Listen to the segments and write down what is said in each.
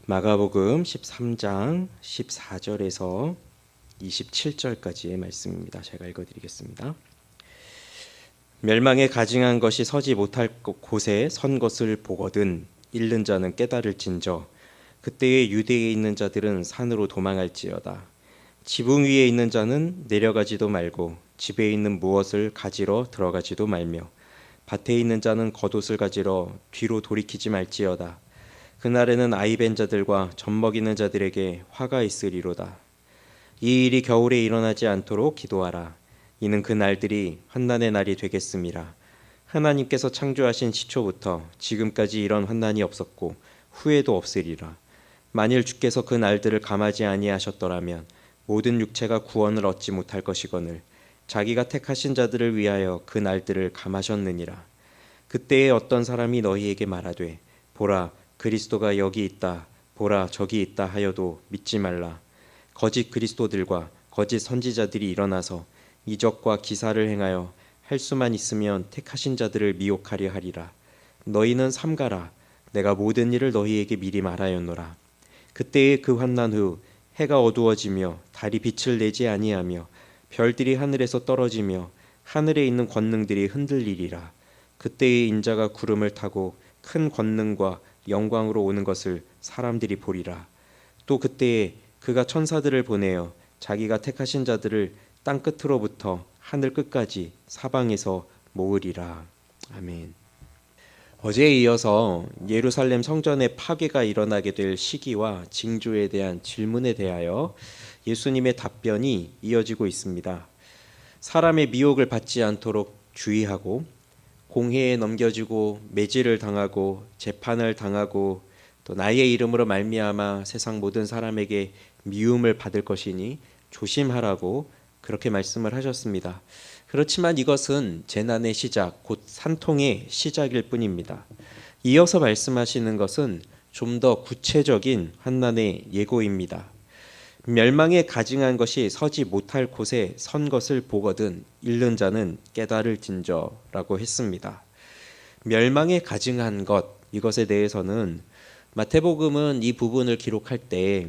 마가복음 13장 14절에서 27절까지의 말씀입니다. 제가 읽어드리겠습니다. 멸망에 가증한 것이 서지 못할 곳에 선 것을 보거든 잃는 자는 깨달을진저 그때에 유대에 있는 자들은 산으로 도망할지어다. 지붕 위에 있는 자는 내려가지도 말고 집에 있는 무엇을 가지러 들어가지도 말며 밭에 있는 자는 겉옷을 가지러 뒤로 돌이키지 말지어다. 그날에는 아이 벤 자들과 젖 먹이는 자들에게 화가 있으리로다. 이 일이 겨울에 일어나지 않도록 기도하라. 이는 그 날들이 환난의 날이 되겠음이라. 하나님께서 창조하신 시초부터 지금까지 이런 환난이 없었고 후에도 없으리라. 만일 주께서 그 날들을 감하지 아니하셨더라면 모든 육체가 구원을 얻지 못할 것이거늘 자기가 택하신 자들을 위하여 그 날들을 감하셨느니라. 그때에 어떤 사람이 너희에게 말하되 보라 그리스도가 여기 있다 보라 저기 있다 하여도 믿지 말라. 거짓 그리스도들과 거짓 선지자들이 일어나서 이적과 기사를 행하여 할 수만 있으면 택하신 자들을 미혹하려 하리라. 너희는 삼가라. 내가 모든 일을 너희에게 미리 말하였노라. 그때의 그 환난 후 해가 어두워지며 달이 빛을 내지 아니하며 별들이 하늘에서 떨어지며 하늘에 있는 권능들이 흔들리리라. 그때의 인자가 구름을 타고 큰 권능과 영광으로 오는 것을 사람들이 보리라. 또 그때에 그가 천사들을 보내어 자기가 택하신 자들을 땅 끝으로부터 하늘 끝까지 사방에서 모으리라. 아멘. 어제에 이어서 예루살렘 성전의 파괴가 일어나게 될 시기와 징조에 대한 질문에 대하여 예수님의 답변이 이어지고 있습니다. 사람의 미혹을 받지 않도록 주의하고 공회에 넘겨지고 매질을 당하고 재판을 당하고 또 나의 이름으로 말미암아 세상 모든 사람에게 미움을 받을 것이니 조심하라고 그렇게 말씀을 하셨습니다. 그렇지만 이것은 재난의 시작, 곧 산통의 시작일 뿐입니다. 이어서 말씀하시는 것은 좀 더 구체적인 환난의 예고입니다. 멸망에 가증한 것이 서지 못할 곳에 선 것을 보거든 잃는 자는 깨달을진저라고 했습니다. 멸망에 가증한 것, 이것에 대해서는 마태복음은 이 부분을 기록할 때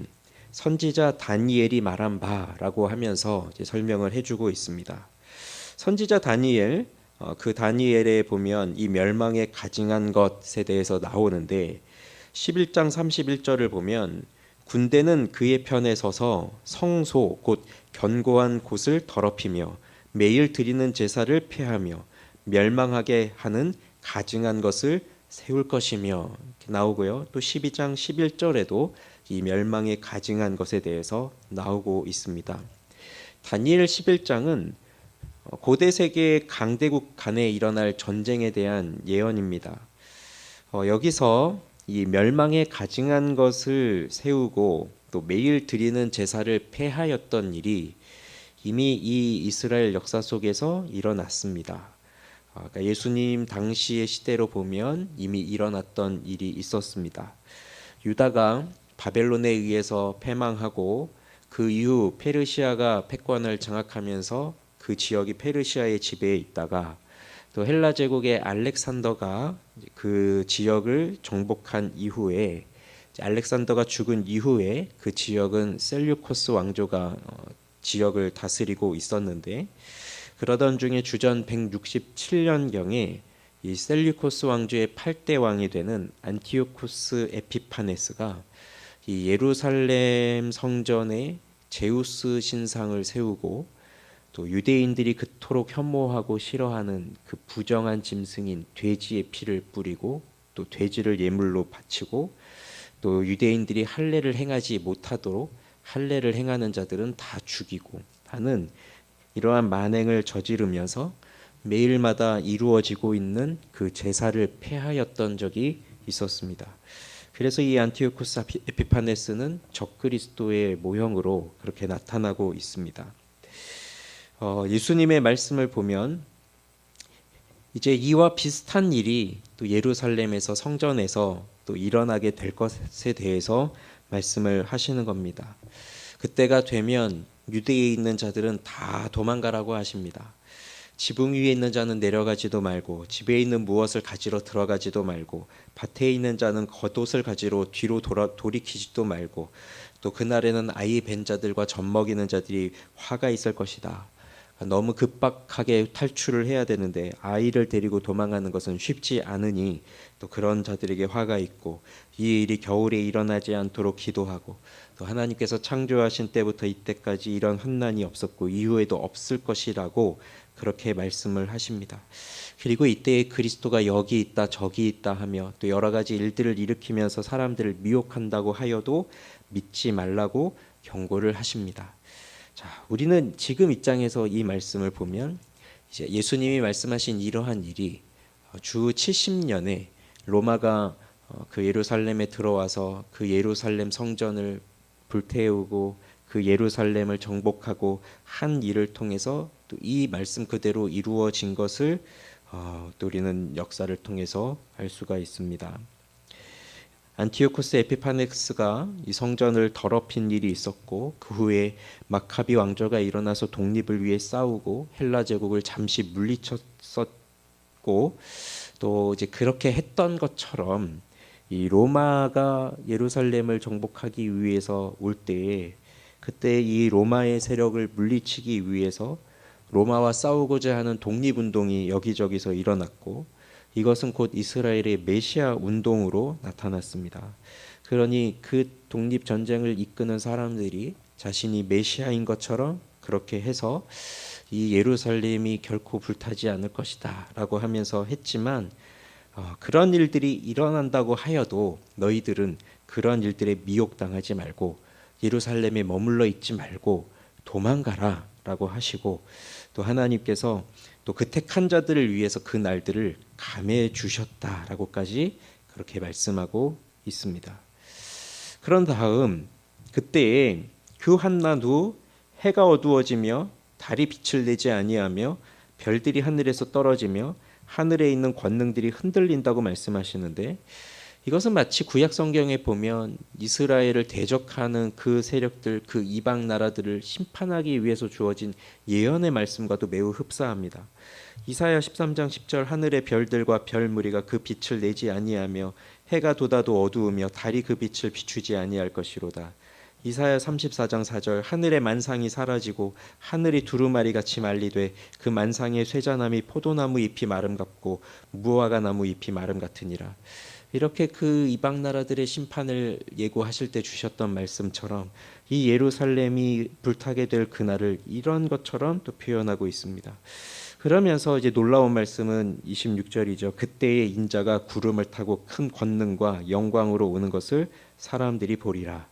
선지자 다니엘이 말한 바라고 하면서 설명을 해주고 있습니다. 선지자 다니엘, 그 다니엘에 보면 이 멸망에 가증한 것에 대해서 나오는데 11장 31절을 보면 군대는 그의 편에 서서 성소 곧 견고한 곳을 더럽히며 매일 드리는 제사를 폐하며 멸망하게 하는 가증한 것을 세울 것이며 이렇게 나오고요. 또 12장 11절에도 이 멸망에 가증한 것에 대해서 나오고 있습니다. 다니엘 11장은 고대 세계 강대국 간에 일어날 전쟁에 대한 예언입니다. 여기서 이 멸망에 가증한 것을 세우고 또 매일 드리는 제사를 폐하였던 일이 이미 이 이스라엘 역사 속에서 일어났습니다. 그러니까 예수님 당시의 시대로 보면 이미 일어났던 일이 있었습니다. 유다가 바벨론에 의해서 패망하고 그 이후 페르시아가 패권을 장악하면서 그 지역이 페르시아의 지배에 있다가 또 헬라 제국의 알렉산더가 그 지역을 정복한 이후에 알렉산더가 죽은 이후에 그 지역은 셀류코스 왕조가 지역을 다스리고 있었는데 그러던 중에 주전 167년경에 이 셀류코스 왕조의 8대 왕이 되는 안티오쿠스 에피파네스가 이 예루살렘 성전에 제우스 신상을 세우고 또 유대인들이 그토록 혐오하고 싫어하는 그 부정한 짐승인 돼지의 피를 뿌리고 또 돼지를 예물로 바치고 또 유대인들이 할례를 행하지 못하도록 할례를 행하는 자들은 다 죽이고 하는 이러한 만행을 저지르면서 매일마다 이루어지고 있는 그 제사를 폐하였던 적이 있었습니다. 그래서 이 안티오쿠스 에피파네스는 적그리스도의 모형으로 그렇게 나타나고 있습니다. 예수님의 말씀을 보면 이제 이와 비슷한 일이 또 예루살렘에서 성전에서 또 일어나게 될 것에 대해서 말씀을 하시는 겁니다. 그때가 되면 유대에 있는 자들은 다 도망가라고 하십니다. 지붕 위에 있는 자는 내려가지도 말고 집에 있는 무엇을 가지러 들어가지도 말고 밭에 있는 자는 겉옷을 가지러 뒤로 돌이키지도 말고 또 그날에는 아이 벤 자들과 젖 먹이는 자들이 화가 있을 것이다. 너무 급박하게 탈출을 해야 되는데 아이를 데리고 도망가는 것은 쉽지 않으니 또 그런 자들에게 화가 있고 이 일이 겨울에 일어나지 않도록 기도하고 또 하나님께서 창조하신 때부터 이때까지 이런 환난이 없었고 이후에도 없을 것이라고 그렇게 말씀을 하십니다. 그리고 이때에 그리스도가 여기 있다 저기 있다 하며 또 여러 가지 일들을 일으키면서 사람들을 미혹한다고 하여도 믿지 말라고 경고를 하십니다. 자, 우리는 지금 입장에서 이 말씀을 보면 이제 예수님이 말씀하신 이러한 일이 주 70년에 로마가 그 예루살렘에 들어와서 그 예루살렘 성전을 불태우고 그 예루살렘을 정복하고 한 일을 통해서 또 이 말씀 그대로 이루어진 것을 또 우리는 역사를 통해서 알 수가 있습니다. 안티오코스 에피파넥스가 이 성전을 더럽힌 일이 있었고 그 후에 마카비 왕조가 일어나서 독립을 위해 싸우고 헬라 제국을 잠시 물리쳤었고 또 이제 그렇게 했던 것처럼 이 로마가 예루살렘을 정복하기 위해서 올 때에 그때 이 로마의 세력을 물리치기 위해서 로마와 싸우고자 하는 독립운동이 여기저기서 일어났고 이것은 곧 이스라엘의 메시아 운동으로 나타났습니다. 그러니 그 독립전쟁을 이끄는 사람들이 자신이 메시아인 것처럼 그렇게 해서 이 예루살렘이 결코 불타지 않을 것이다 라고 하면서 했지만 그런 일들이 일어난다고 하여도 너희들은 그런 일들에 미혹당하지 말고 예루살렘에 머물러 있지 말고 도망가라 라고 하시고 또 하나님께서 또 그 택한 자들을 위해서 그 날들을 감해 주셨다라고까지 그렇게 말씀하고 있습니다. 그런 다음 그때에 그 한낮 후 해가 어두워지며 달이 빛을 내지 아니하며 별들이 하늘에서 떨어지며 하늘에 있는 권능들이 흔들린다고 말씀하시는데 이것은 마치 구약 성경에 보면 이스라엘을 대적하는 그 세력들, 그 이방 나라들을 심판하기 위해서 주어진 예언의 말씀과도 매우 흡사합니다. 이사야 13장 10절 하늘의 별들과 별 무리가 그 빛을 내지 아니하며 해가 돋아도 어두우며 달이 그 빛을 비추지 아니할 것이로다. 이사야 34장 4절 하늘의 만상이 사라지고 하늘이 두루마리 같이 말리되 그 만상의 쇠자나무 포도나무 잎이 마름 같고 무화과 나무 잎이 마름 같으니라. 이렇게 그 이방 나라들의 심판을 예고하실 때 주셨던 말씀처럼 이 예루살렘이 불타게 될 그날을 이런 것처럼 또 표현하고 있습니다. 그러면서 이제 놀라운 말씀은 26절이죠. 그때의 인자가 구름을 타고 큰 권능과 영광으로 오는 것을 사람들이 보리라.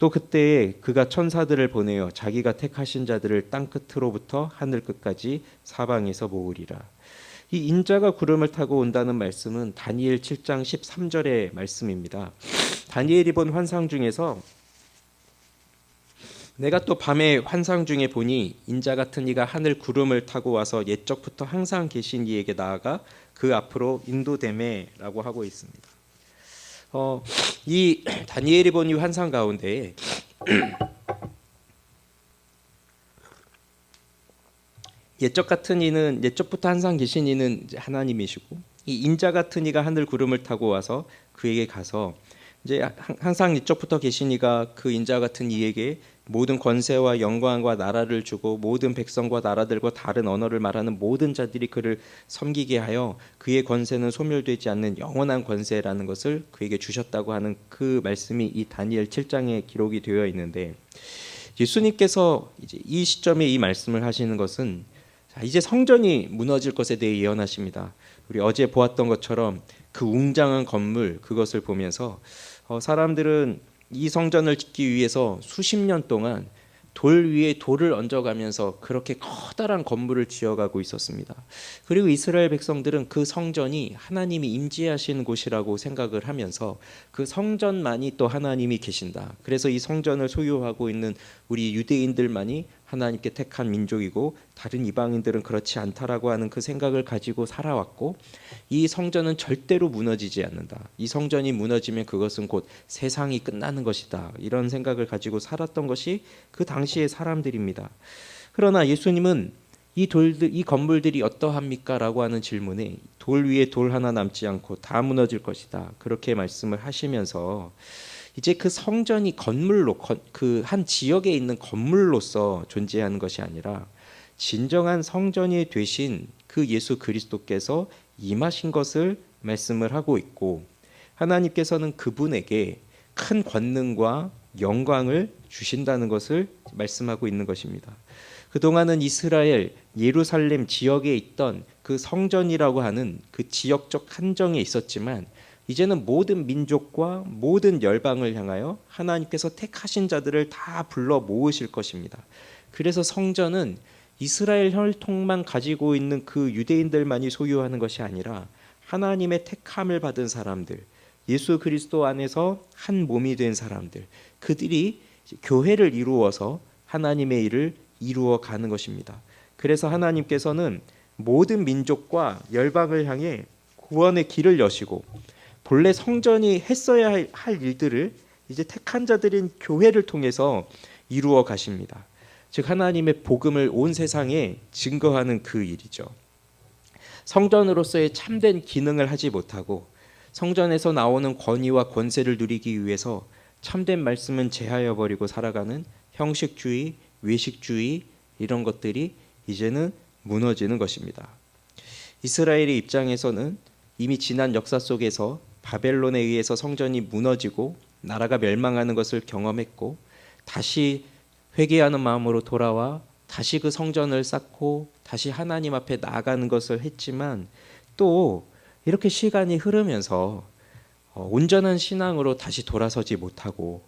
또 그때에 그가 천사들을 보내어 자기가 택하신 자들을 땅 끝으로부터 하늘 끝까지 사방에서 모으리라. 이 인자가 구름을 타고 온다는 말씀은 다니엘 7장 13절의 말씀입니다. 다니엘이 본 환상 중에서 내가 또 밤에 환상 중에 보니 인자 같은 이가 하늘 구름을 타고 와서 옛적부터 항상 계신 이에게 나아가 그 앞으로 인도되매라고 하고 있습니다. 이 다니엘이 본 이 환상 가운데 옛적 같은 이는 옛적부터 항상 계신 이는 이제 하나님이시고 이 인자 같은 이가 하늘 구름을 타고 와서 그에게 가서 이제 항상 옛적부터 계신 이가 그 인자 같은 이에게 모든 권세와 영광과 나라를 주고 모든 백성과 나라들과 다른 언어를 말하는 모든 자들이 그를 섬기게 하여 그의 권세는 소멸되지 않는 영원한 권세라는 것을 그에게 주셨다고 하는 그 말씀이 이 다니엘 7장에 기록이 되어 있는데 예수님께서 이제 이 시점에 이 말씀을 하시는 것은 이제 성전이 무너질 것에 대해 예언하십니다. 우리 어제 보았던 것처럼 그 웅장한 건물 그것을 보면서 사람들은 이 성전을 짓기 위해서 수십 년 동안 돌 위에 돌을 얹어가면서 그렇게 커다란 건물을 지어가고 있었습니다. 그리고 이스라엘 백성들은 그 성전이 하나님이 임재하시는 곳이라고 생각을 하면서 그 성전만이 또 하나님이 계신다. 그래서 이 성전을 소유하고 있는 우리 유대인들만이 하나님께 택한 민족이고 다른 이방인들은 그렇지 않다라고 하는 그 생각을 가지고 살아왔고 이 성전은 절대로 무너지지 않는다. 이 성전이 무너지면 그것은 곧 세상이 끝나는 것이다. 이런 생각을 가지고 살았던 것이 그 당시의 사람들입니다. 그러나 예수님은 이 건물들이 어떠합니까? 라고 하는 질문에 돌 위에 돌 하나 남지 않고 다 무너질 것이다. 그렇게 말씀을 하시면서 이제 그 성전이 건물로 그 한 지역에 있는 건물로서 존재하는 것이 아니라 진정한 성전이 되신 그 예수 그리스도께서 임하신 것을 말씀을 하고 있고, 하나님께서는 그분에게 큰 권능과 영광을 주신다는 것을 말씀하고 있는 것입니다. 그동안은 이스라엘 예루살렘 지역에 있던 그 성전이라고 하는 그 지역적 한정에 있었지만, 이제는 모든 민족과 모든 열방을 향하여 하나님께서 택하신 자들을 다 불러 모으실 것입니다. 그래서 성전은 이스라엘 혈통만 가지고 있는 그 유대인들만이 소유하는 것이 아니라 하나님의 택함을 받은 사람들, 예수 그리스도 안에서 한 몸이 된 사람들, 그들이 교회를 이루어서 하나님의 일을 이루어 가는 것입니다. 그래서 하나님께서는 모든 민족과 열방을 향해 구원의 길을 여시고, 본래 성전이 했어야 할 일들을 이제 택한 자들인 교회를 통해서 이루어 가십니다. 즉 하나님의 복음을 온 세상에 증거하는 그 일이죠. 성전으로서의 참된 기능을 하지 못하고 성전에서 나오는 권위와 권세를 누리기 위해서 참된 말씀은 제하여 버리고 살아가는 형식주의, 외식주의, 이런 것들이 이제는 무너지는 것입니다. 이스라엘의 입장에서는 이미 지난 역사 속에서 바벨론에 의해서 성전이 무너지고 나라가 멸망하는 것을 경험했고, 다시 회개하는 마음으로 돌아와 다시 그 성전을 쌓고 다시 하나님 앞에 나아가는 것을 했지만, 또 이렇게 시간이 흐르면서 온전한 신앙으로 다시 돌아서지 못하고,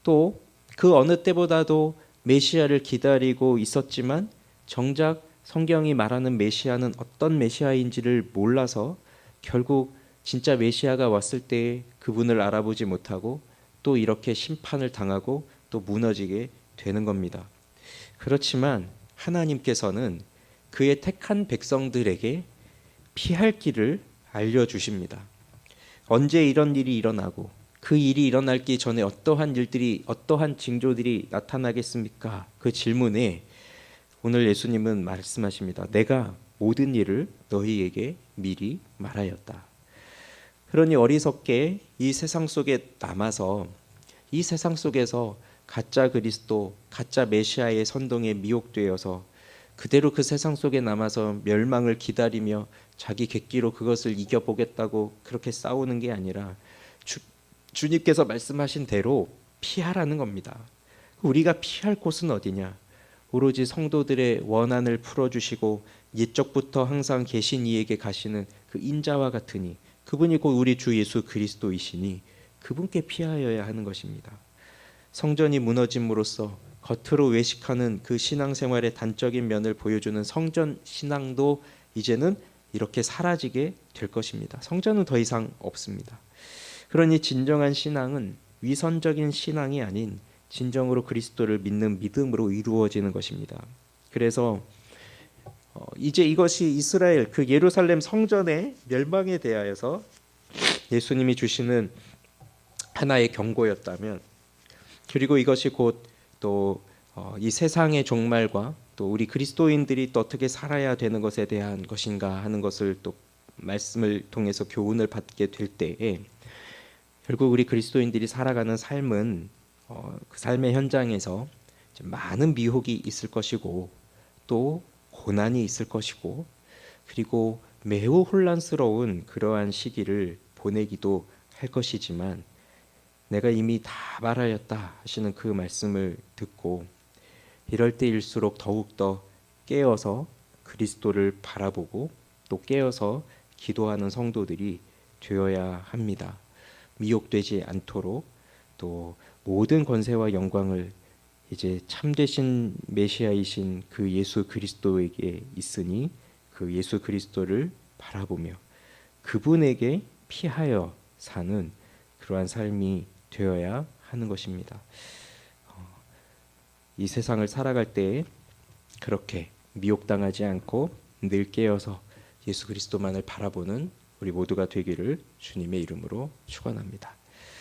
또 그 어느 때보다도 메시아를 기다리고 있었지만 정작 성경이 말하는 메시아는 어떤 메시아인지를 몰라서 결국 진짜 메시아가 왔을 때 그분을 알아보지 못하고 또 이렇게 심판을 당하고 또 무너지게 되는 겁니다. 그렇지만 하나님께서는 그의 택한 백성들에게 피할 길을 알려주십니다. 언제 이런 일이 일어나고 그 일이 일어나기 전에 어떠한 일들이, 어떠한 징조들이 나타나겠습니까? 그 질문에 오늘 예수님은 말씀하십니다. 내가 모든 일을 너희에게 미리 말하였다. 그러니 어리석게 이 세상 속에 남아서 이 세상 속에서 가짜 그리스도, 가짜 메시아의 선동에 미혹되어서 그대로 그 세상 속에 남아서 멸망을 기다리며 자기 객기로 그것을 이겨보겠다고 그렇게 싸우는 게 아니라 주님께서 말씀하신 대로 피하라는 겁니다. 우리가 피할 곳은 어디냐? 오로지 성도들의 원한을 풀어주시고 옛적부터 항상 계신 이에게 가시는 그 인자와 같으니 그분이 곧 우리 주 예수 그리스도이시니 그분께 피하여야 하는 것입니다. 성전이 무너짐으로써 겉으로 외식하는 그 신앙생활의 단적인 면을 보여주는 성전 신앙도 이제는 이렇게 사라지게 될 것입니다. 성전은 더 이상 없습니다. 그러니 진정한 신앙은 위선적인 신앙이 아닌 진정으로 그리스도를 믿는 믿음으로 이루어지는 것입니다. 그래서 이제 이것이 이스라엘 그 예루살렘 성전의 멸망에 대하여서 예수님이 주시는 하나의 경고였다면, 그리고 이것이 곧 또 이 세상의 종말과 또 우리 그리스도인들이 또 어떻게 살아야 되는 것에 대한 것인가 하는 것을 또 말씀을 통해서 교훈을 받게 될 때에, 결국 우리 그리스도인들이 살아가는 삶은 그 삶의 현장에서 많은 미혹이 있을 것이고 또 고난이 있을 것이고, 그리고 매우 혼란스러운 그러한 시기를 보내기도 할 것이지만, 내가 이미 다 말하였다 하시는 그 말씀을 듣고 이럴 때일수록 더욱더 깨어서 그리스도를 바라보고 또 깨어서 기도하는 성도들이 되어야 합니다. 미혹되지 않도록 또 모든 권세와 영광을 이제 참되신 메시아이신 그 예수 그리스도에게 있으니 그 예수 그리스도를 바라보며 그분에게 피하여 사는 그러한 삶이 되어야 하는 것입니다. 이 세상을 살아갈 때 그렇게 미혹당하지 않고 늘 깨어서 예수 그리스도만을 바라보는 우리 모두가 되기를 주님의 이름으로 축원합니다.